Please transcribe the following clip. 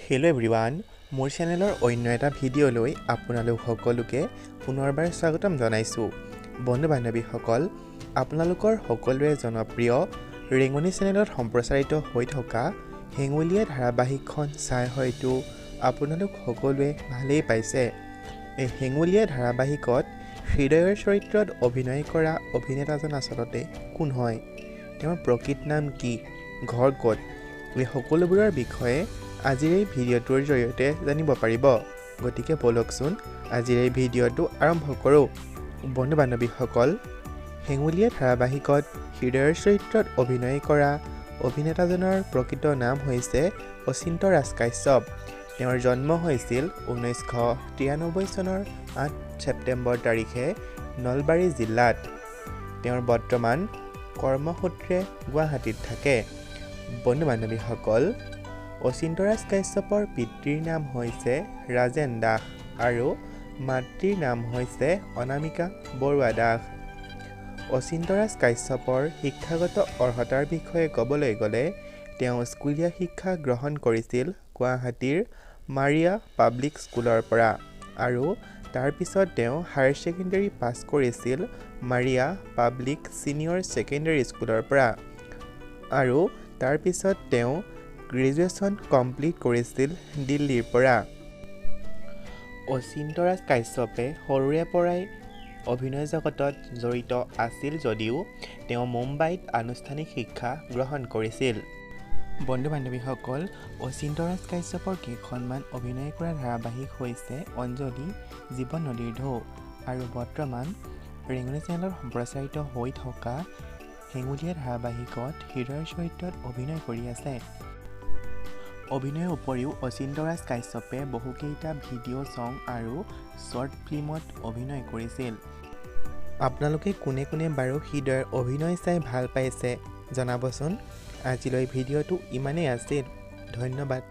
Hello' everyone, মোৰ চেনেলৰ অন্য এটা ভিডিঅ'লৈ আপোনালোক সকলোকে পুনৰবাৰ স্বাগতম জনাইছোঁ। বন্ধু বান্ধৱীসকল, আপোনালোকৰ সকলোৰে জনপ্ৰিয় ৰেঙনি চেনেলত সম্প্ৰচাৰিত হৈ থকা হেঙুলীয়া ধাৰাবাহিকখন চাই হয়তো আপোনালোক সকলোৱে ভালেই পাইছে। এই হেঙুলীয়া ধাৰাবাহিকত হৃদয়ৰ চৰিত্ৰত অভিনয় কৰা অভিনেতাজন আচলতে কোন হয়, তেওঁৰ প্ৰকৃত নাম কি, ঘৰ ক'ত, এই সকলোবোৰৰ বিষয়ে আজিৰ এই ভিডিঅ'টোৰ জৰিয়তে জানিব পাৰিব। গতিকে বলকচোন আজিৰ এই ভিডিঅ'টো আৰম্ভ কৰোঁ। বন্ধু বান্ধৱীসকল, হেঙুলীয়া ধাৰাবাহিকত হৃদয়ৰ চৰিত্ৰত অভিনয় কৰা অভিনেতাজনৰ প্ৰকৃত নাম হৈছে অচিন্ত ৰাজ কাশ্যপ। তেওঁৰ জন্ম হৈছিল 1993 চনৰ 8 ছেপ্টেম্বৰ তাৰিখে নলবাৰী জিলাত। তেওঁৰ বৰ্তমান কৰ্মসূত্ৰে গুৱাহাটীত থাকে। বন্ধু বান্ধৱীসকল, অচিন্ত ৰাজ কাশ্যপৰ পিতৃৰ নাম হৈছে ৰাজেন দাস আৰু মাতৃৰ নাম হৈছে অনামিকা বৰুৱা দাস। অচিন্ত ৰাজ কাশ্যপৰ শিক্ষাগত অৰ্হতাৰ বিষয়ে ক'বলৈ গ'লে তেওঁ স্কুলীয়া শিক্ষা গ্ৰহণ কৰিছিল গুৱাহাটীৰ মাৰিয়া পাব্লিক স্কুলৰ পৰা আৰু তাৰ পিছত তেওঁ হায়াৰ ছেকেণ্ডেৰী পাছ কৰিছিল মাৰিয়া পাব্লিক ছিনিয়ৰ ছেকেণ্ডেৰী স্কুলৰ পৰা আৰু তাৰ পিছত তেওঁ গ্ৰেজুৱেশ্যন কমপ্লিট কৰিছিল দিল্লীৰ পৰা। অচিন্ত ৰাজ কাশ্যপে সৰুৰে পৰাই অভিনয় জগতত জড়িত আছিল যদিও তেওঁ মুম্বাইত আনুষ্ঠানিক শিক্ষা গ্ৰহণ কৰিছিল। বন্ধু বান্ধৱীসকল, অচিন্ত ৰাজ কাশ্যপৰ কেইখনমান অভিনয় কৰা ধাৰাবাহিক হৈছে অঞ্জলি, জীৱন নদীৰ ঢৌ আৰু বৰ্তমান ৰেঙনি চেনেলত সম্প্ৰচাৰিত হৈ থকা হেঙুলীয়া ধাৰাবাহিকত হৃদয়ৰ চৰিত্ৰত অভিনয় কৰি আছে। অভিনয়ৰ উপৰিও অচিন্ত ৰাজ কাশ্যপে বহুকেইটা ভিডিঅ' ছং আৰু শ্বৰ্ট ফিল্মত অভিনয় কৰিছিল। আপোনালোকে কোনে কোনে বাৰু হৃদয়ৰ অভিনয় চাই ভাল পাইছে জনাবচোন। আজিলৈ ভিডিঅ'টো ইমানেই আছিল। ধন্যবাদ।